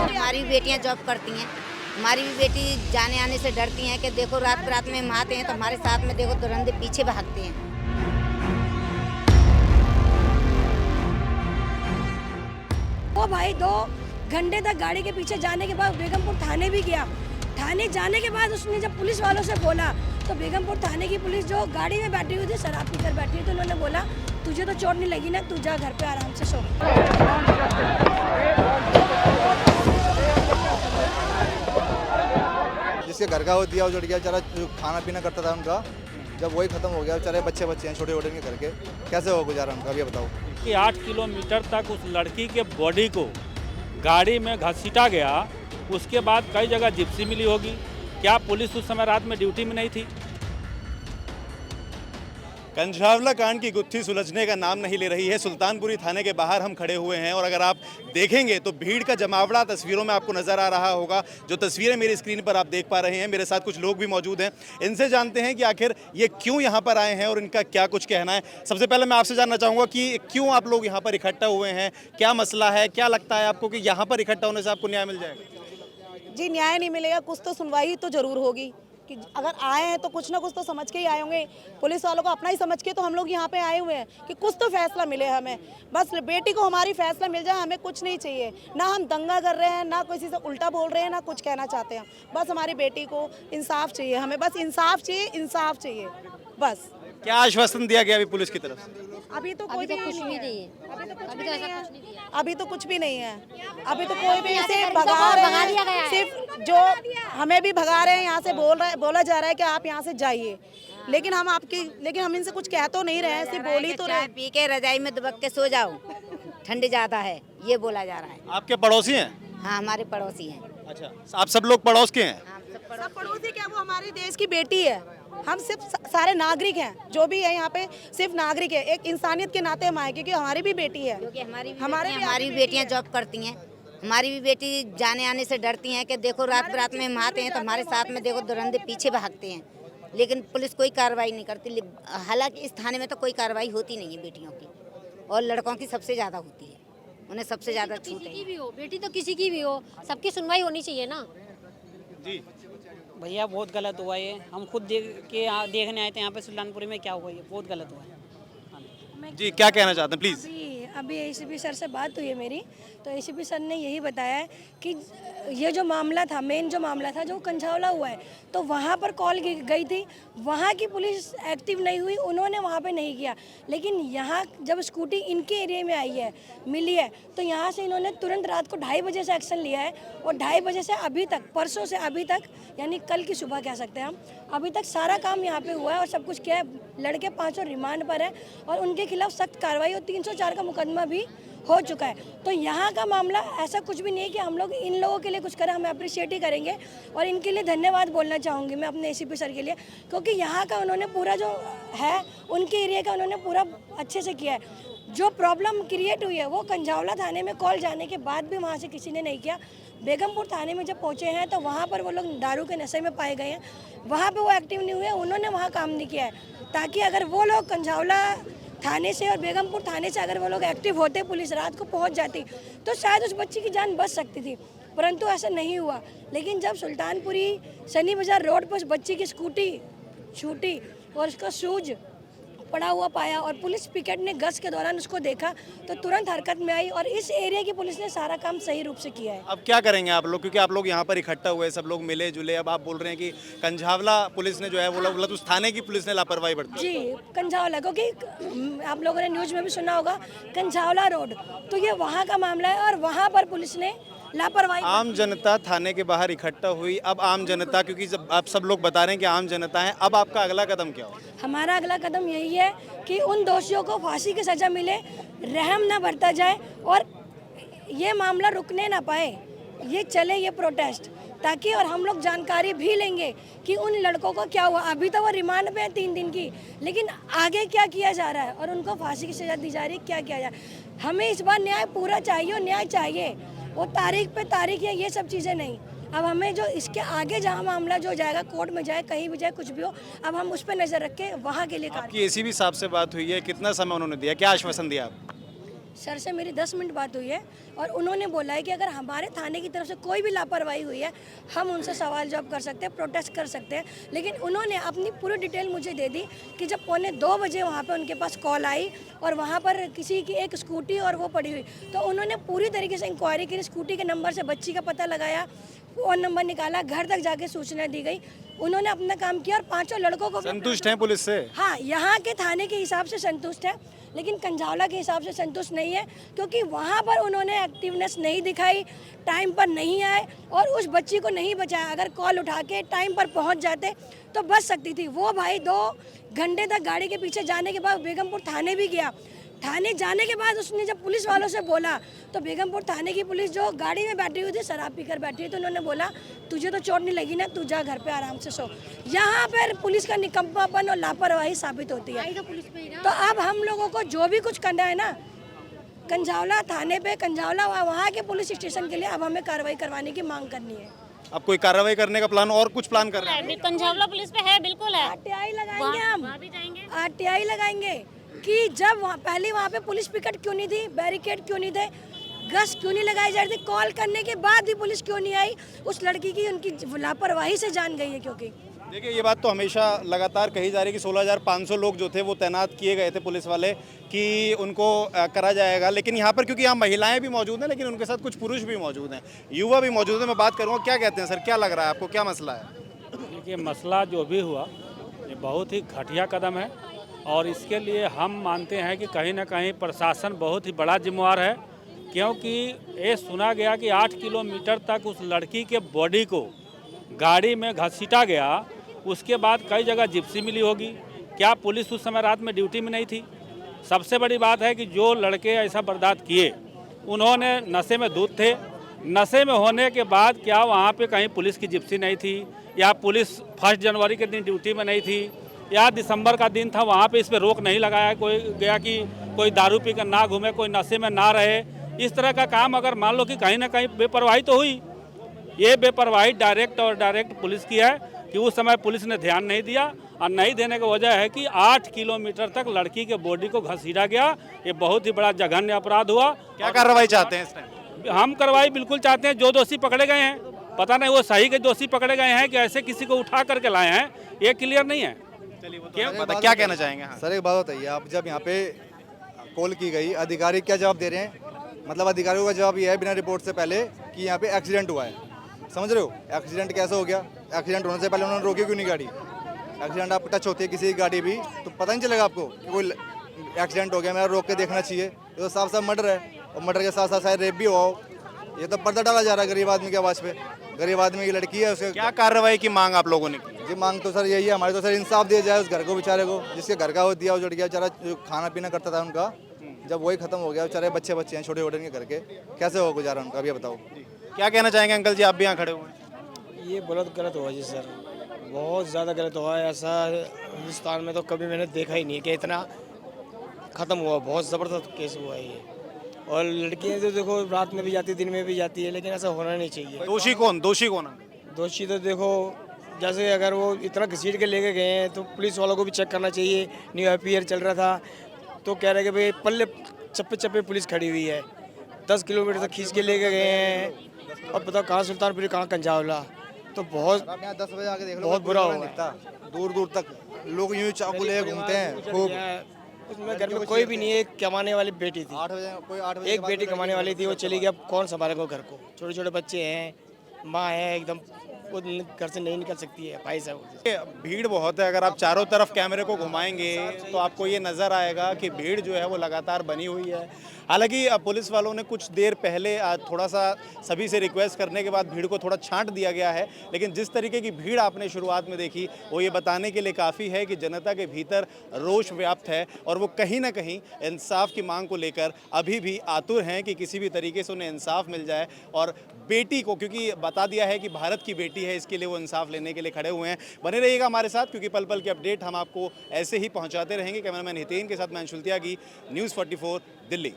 हमारी बेटियां जॉब करती हैं, हमारी भी बेटी जाने आने से डरती हैं कि देखो रात रात में हम आते हैं तो हमारे साथ में देखो दुरंदे पीछे भागते हैं। वो भाई 2 घंटे तक गाड़ी के पीछे जाने के बाद बेगमपुर थाने भी गया। थाने जाने के बाद उसने जब पुलिस वालों से बोला तो बेगमपुर थाने की पुलिस जो गाड़ी में बैठी हुई थी, शराब पीकर बैठी हुई, तो उन्होंने बोला तुझे तो चोट नहीं लगी ना, तू जा घर पे आराम से सो। जिसके घर का वो दिया उजड़ गया, बेचारा जो खाना पीना करता था उनका, जब वही खत्म हो गया, बेचारे बच्चे हैं छोटे छोटे के घर के, कैसे हो गुजारा उनका, ये बताओ। कि 8 किलोमीटर तक उस लड़की के बॉडी को गाड़ी में घसीटा गया, उसके बाद कई जगह जिप्सी मिली होगी। क्या पुलिस उस समय रात में ड्यूटी में नहीं थी? कंझावला कांड की गुत्थी सुलझने का नाम नहीं ले रही है। सुल्तानपुरी थाने के बाहर हम खड़े हुए हैं और अगर आप देखेंगे तो भीड़ का जमावड़ा तस्वीरों में आपको नजर आ रहा होगा। जो तस्वीरें मेरी स्क्रीन पर आप देख पा रहे हैं, मेरे साथ कुछ लोग भी मौजूद हैं, इनसे जानते हैं कि आखिर ये क्यों यहाँ पर आए हैं और इनका क्या कुछ कहना है। सबसे पहले मैं आपसे जानना चाहूँगा कि क्यों आप लोग यहाँ पर इकट्ठा हुए हैं, क्या मसला है, क्या लगता है आपको कि यहाँ पर इकट्ठा होने से आपको न्याय मिल जाएगा? जी न्याय नहीं मिलेगा, कुछ तो सुनवाई तो जरूर होगी कि अगर आए हैं तो कुछ ना कुछ तो समझ के ही आए होंगे। पुलिस वालों को अपना ही समझ के तो हम लोग यहाँ पे आए हुए हैं कि कुछ तो फैसला मिले हमें। बस बेटी को हमारी फैसला मिल जाए, हमें कुछ नहीं चाहिए। ना हम दंगा कर रहे हैं, ना किसी से उल्टा बोल रहे हैं, ना कुछ कहना चाहते हैं। बस हमारी बेटी को इंसाफ चाहिए, हमें बस इंसाफ चाहिए, इंसाफ चाहिए बस। क्या आश्वासन दिया गया अभी पुलिस की तरफ से? अभी तो कोई कुछ भी नहीं है, अभी तो कुछ भी नहीं है। अभी तो कोई भी इसे भगा रहे हैं, सिर्फ जो हमें भी भगा रहे हैं यहाँ से, बोला जा रहा है कि आप यहाँ से जाइए, लेकिन हम इनसे कुछ कह तो नहीं रहे हैं, सिर्फ बोल ही तो रहे। पी के रजाई में दबक के सो जाओ, ठंड ज्यादा है, ये बोला जा रहा है। आपके पड़ोसी हैं? हाँ, हमारे पड़ोसी हैं। अच्छा, आप सब लोग पड़ोस के हैं? हाँ, सब पड़ोसी क्या, वो हमारे देश की बेटी है। हम सिर्फ सारे नागरिक हैं, जो भी है यहाँ पे सिर्फ नागरिक है। एक इंसानियत के नाते हम आए क्योंकि हमारी भी बेटी है, क्योंकि हमारी बेटियां जॉब करती हैं, हमारी भी बेटी जाने आने से डरती हैं कि देखो रात रात में हम आते हैं तो हमारे साथ में देखो दुरंदे पीछे भागते हैं, लेकिन पुलिस कोई कार्रवाई नहीं करती। हालांकि इस थाने में तो कोई कार्रवाई होती नहीं है बेटियों की, और लड़कों की सबसे ज़्यादा होती है, उन्हें सबसे ज़्यादा छूट है। किसी की भी हो बेटी तो किसी की भी हो, सबकी सुनवाई होनी चाहिए ना जी भैया। बहुत गलत हुआ ये, हम खुद देखने आए थे यहाँ पे सुल्तानपुरी में क्या हुआ, ये बहुत गलत हुआ है। जी, क्या कहना चाहते हैं प्लीज? अभी एसीपी सर से बात हुई है मेरी, तो एसीपी सर ने यही बताया है कि ये जो मामला था, मेन जो मामला था जो कंझावला हुआ है, तो वहाँ पर कॉल गई थी, वहाँ की पुलिस एक्टिव नहीं हुई, उन्होंने वहाँ पे नहीं किया। लेकिन यहाँ जब स्कूटी इनके एरिया में आई है, मिली है, तो यहाँ से इन्होंने तुरंत रात को 2:30 बजे से एक्शन लिया है, और 2:30 बजे से अभी तक, परसों से अभी तक, यानी कल की सुबह कह सकते हैं हम, अभी तक सारा काम यहाँ पे हुआ है और सब कुछ किया है। लड़के 5 रिमांड पर है और उनके खिलाफ सख्त कार्रवाई और 304 का मुकदमा भी हो चुका है। तो यहाँ का मामला ऐसा कुछ भी नहीं है कि हम लोग इन लोगों के लिए कुछ करें, हमें अप्रिशिएट ही करेंगे, और इनके लिए धन्यवाद बोलना चाहूँगी मैं अपने एसीपी सर के लिए, क्योंकि यहाँ का उन्होंने पूरा जो है उनके एरिया का उन्होंने पूरा अच्छे से किया है। जो प्रॉब्लम क्रिएट हुई है वो कंझावला थाने में कॉल जाने के बाद भी वहाँ से किसी ने नहीं किया। बेगमपुर थाने में जब पहुँचे हैं तो वहाँ पर वो लोग दारू के नशे में पाए गए हैं, वहाँ पर वो एक्टिव नहीं हुए, उन्होंने वहाँ काम नहीं किया है। ताकि अगर वो लोग कंझावला थाने से और बेगमपुर थाने से अगर वो लोग एक्टिव होते, पुलिस रात को पहुंच जाती, तो शायद उस बच्ची की जान बच सकती थी, परंतु ऐसा नहीं हुआ। लेकिन जब सुल्तानपुरी शनि बाजार रोड पर उस बच्ची की स्कूटी छूटी और उसका शूज पड़ा हुआ पाया और पुलिस पिकेट ने गश्त के दौरान उसको देखा, तो तुरंत हरकत में आई और इस एरिया की पुलिस ने सारा काम सही रूप से किया है। अब क्या करेंगे आप लोग, क्योंकि आप लोग यहाँ पर इकट्ठा हुए, सब लोग मिले जुले, अब आप बोल रहे हैं कि कंझावला पुलिस ने जो है वो उस थाने की पुलिस ने लापरवाही बरती? जी, कंझावला, क्योंकि आप लोगों ने न्यूज़ में भी सुना होगा कंझावला रोड, तो ये वहाँ का मामला है और वहाँ पर पुलिस ने लापरवाही। आम जनता थाने के बाहर इकट्ठा हुई, अब आम जनता, क्योंकि जब आप सब लोग बता रहे हैं कि आम जनता है, अब आपका अगला कदम क्या हो? हमारा अगला कदम यही है कि उन दोषियों को फांसी की सजा मिले, रहम ना बरता जाए और ये मामला रुकने ना पाए, ये चले ये प्रोटेस्ट, ताकि और हम लोग जानकारी भी लेंगे कि उन लड़कों को क्या हुआ। अभी तो वो रिमांड पे है 3 दिन की, लेकिन आगे क्या किया जा रहा है और उनको फांसी की सजा दी जा रही है, क्या किया जाए। हमें इस बार न्याय पूरा चाहिए और न्याय चाहिए, वो तारीख पे तारीख है ये सब चीज़ें नहीं। अब हमें जो इसके आगे जहाँ मामला जो जाएगा, कोर्ट में जाए, कहीं भी जाए, कुछ भी हो, अब हम उस पर नज़र रख के वहाँ के लिए आपकी एसीपी साहब से बात हुई है, कितना समय उन्होंने दिया, क्या आश्वासन दिया आप? सर से मेरी 10 मिनट बात हुई है और उन्होंने बोला है कि अगर हमारे थाने की तरफ से कोई भी लापरवाही हुई है, हम उनसे सवाल जवाब कर सकते हैं, प्रोटेस्ट कर सकते हैं। लेकिन उन्होंने अपनी पूरी डिटेल मुझे दे दी कि जब 1:45 बजे वहाँ पे उनके पास कॉल आई और वहाँ पर किसी की एक स्कूटी और वो पड़ी हुई, तो उन्होंने पूरी तरीके से इंक्वायरी की, स्कूटी के नंबर से बच्ची का पता लगाया, फ़ोन नंबर निकाला, घर तक जाके सूचना दी गई। उन्होंने अपना काम किया और 5 लड़कों को संतुष्ट हैं पुलिस से? हाँ, यहाँ के थाने के हिसाब से संतुष्ट है, लेकिन कंझावला के हिसाब से संतुष्ट नहीं है, क्योंकि वहाँ पर उन्होंने एक्टिवनेस नहीं दिखाई, टाइम पर नहीं आए और उस बच्ची को नहीं बचाया। अगर कॉल उठा के टाइम पर पहुँच जाते तो बच सकती थी। वो भाई 2 घंटे तक गाड़ी के पीछे जाने के बाद बेगमपुर थाने भी गया। थाने जाने के बाद उसने जब पुलिस वालों से बोला तो बेगमपुर थाने की पुलिस जो गाड़ी में बैठी हुई थी, शराब पीकर बैठी हुई, तो उन्होंने बोला तुझे तो चोट नहीं लगी ना, तू जा घर पे आराम से सो। यहाँ पर पुलिस का निकम्मापन और लापरवाही साबित होती है। तो अब हम लोगों को जो भी कुछ करना है ना, कंझावला थाने पे, कंझावला वहाँ के पुलिस स्टेशन के लिए अब हमें कार्रवाई करवाने की मांग करनी है। अब कोई कार्रवाई करने का प्लान और कुछ प्लान कर रहे हैं? कंझावला पुलिस पे है, बिल्कुल है। आरटीआई लगाएंगे हम, वहाँ भी जाएंगे। आरटीआई लगाएंगे कि जब पहले वहाँ पे पुलिस पिकेट क्यों नहीं थी, बैरिकेड क्यों नहीं थे, गश्त क्यों नहीं लगाई जा रही थी, कॉल करने के बाद भी पुलिस क्यों नहीं आई, उस लड़की की उनकी लापरवाही से जान गई है। क्योंकि देखिए, ये बात तो हमेशा लगातार कही जा रही है कि 16,500 लोग जो थे वो तैनात किए गए थे पुलिस वाले कि उनको करा जाएगा, लेकिन यहाँ पर क्योंकि यहाँ महिलाएं भी मौजूद हैं, लेकिन उनके साथ कुछ पुरुष भी मौजूद हैं, युवा भी मौजूद हैं। मैं बात करूँगा, क्या कहते हैं सर, क्या लग रहा है आपको, क्या मसला है? देखिए, मसला जो भी हुआ ये बहुत ही घटिया कदम है और इसके लिए हम मानते हैं कि कहीं ना कहीं प्रशासन बहुत ही बड़ा जिम्मेवार है, क्योंकि ये सुना गया कि 8 किलोमीटर तक उस लड़की के बॉडी को गाड़ी में घसीटा गया, उसके बाद कई जगह जिप्सी मिली होगी। क्या पुलिस उस समय रात में ड्यूटी में नहीं थी? सबसे बड़ी बात है कि जो लड़के ऐसा बर्दाश्त किए उन्होंने नशे में धुत थे। नशे में होने के बाद क्या वहाँ पे कहीं पुलिस की जिप्सी नहीं थी, या पुलिस 1 जनवरी के दिन ड्यूटी में नहीं थी, या दिसंबर का दिन था, वहाँ पे इस पर रोक नहीं लगाया कोई गया कि कोई दारू पी कर ना घूमे, कोई नशे में ना रहे। इस तरह का काम अगर मान लो कि कहीं ना कहीं बेपरवाही तो हुई, ये बेपरवाही डायरेक्ट पुलिस की है कि उस समय पुलिस ने ध्यान नहीं दिया, और नहीं देने की वजह है कि 8 किलोमीटर तक लड़की के बॉडी को घसीटा गया। ये बहुत ही बड़ा जघन्य अपराध हुआ। क्या कार्रवाई चाहते हैं इस टाइम? हम कार्रवाई बिल्कुल चाहते हैं। जो दोषी पकड़े गए हैं, पता नहीं वो सही के दोषी पकड़े गए हैं कि ऐसे किसी को उठा करके लाए हैं, ये क्लियर नहीं है। क्या कहना चाहेंगे? हाँ। सर एक बात बताइए, आप जब यहाँ पे कॉल की गई, अधिकारी क्या जवाब दे रहे हैं? मतलब अधिकारियों का जवाब ये है बिना रिपोर्ट से पहले कि यहाँ पे एक्सीडेंट हुआ है। समझ रहे हो? एक्सीडेंट कैसे हो गया? एक्सीडेंट होने से पहले उन्होंने रोकी क्यों नहीं गाड़ी? एक्सीडेंट आप टच होती है किसी की गाड़ी भी तो पता नहीं चलेगा आपको कि कोई एक्सीडेंट हो गया, मेरा रोक के देखना चाहिए। ये तो साफ साफ मर्डर है, और मर्डर के साथ साथ शायद रेप भी हुआ हो। ये तो पर्दा डाला जा रहा है गरीब आदमी के आवाज़ पे। गरीब आदमी की लड़की है, उसके क्या कार्रवाई की मांग आप लोगों ने की? जी मांग तो सर यही है हमारे, तो सर इंसाफ दिया जाए उस घर को, बेचारे को, जिसके घर का वो दिया उजड़ गया बेचारा, जो खाना पीना करता था उनका, जब वही खत्म हो गया। बेचारे बच्चे हैं छोटे छोटे के घर के, कैसे हो गुजारा उनका, अभी बताओ। क्या कहना चाहेंगे अंकल जी, आप भी यहाँ खड़े हुए हैं? ये बहुत गलत हुआ जी सर, बहुत ज़्यादा गलत हुआ है। ऐसा हिंदुस्तान में तो कभी मैंने देखा ही नहीं है कि इतना ख़त्म हुआ। बहुत ज़बरदस्त केस हुआ है ये। और लड़कियाँ तो देखो रात में भी जाती है, दिन में भी जाती है, लेकिन ऐसा होना नहीं चाहिए। दोषी कौन? दोषी तो देखो, जैसे अगर वो इतना घसीट के लेके गए हैं तो पुलिस वालों को भी चेक करना चाहिए। न्यू IPR चल रहा था तो कह रहे कि भाई पल्ले चप्पे चप्पे पुलिस खड़ी हुई है, 10 किलोमीटर तक खींच के लेके गए हैं, और बताओ कहाँ सुल्तानपुरी कहाँ कंझावला। तो बहुत 10 बजे आके देख लो, बहुत बुरा हुआ। दूर दूर तक लोग यूँ चाकू ले घूमते हैं खूब। उसमें घर में कोई भी नहीं है, एक कमाने वाली बेटी थी, 8 बजे कोई 8 बजे एक बेटी कमाने वाली थी, वो चली गई। अब कौन संभालेगा घर को? छोटे छोटे बच्चे हैं, माँ है, एकदम वो घर से नहीं निकल सकती है भाई साहब। भीड़ बहुत है। अगर आप चारों तरफ कैमरे को घुमाएंगे तो आपको ये नज़र आएगा कि भीड़ जो है वो लगातार बनी हुई है। हालांकि पुलिस वालों ने कुछ देर पहले थोड़ा सा सभी से रिक्वेस्ट करने के बाद भीड़ को थोड़ा छांट दिया गया है, लेकिन जिस तरीके की भीड़ आपने शुरुआत में देखी वो ये बताने के लिए काफ़ी है कि जनता के भीतर रोष व्याप्त है, और वो कहीं ना कहीं इंसाफ की मांग को लेकर अभी भी आतुर हैं कि किसी भी तरीके से उन्हें इंसाफ मिल जाए। और बेटी को, क्योंकि बता दिया है कि भारत की बेटी है, इसके लिए वो इंसाफ लेने के लिए खड़े हुए हैं। बने रहिएगा हमारे साथ, क्योंकि पल पल के अपडेट हम आपको ऐसे ही पहुंचाते रहेंगे। कैमरामैन हितेन के साथ मैं अंशुल त्यागी, न्यूज़ 44 दिल्ली।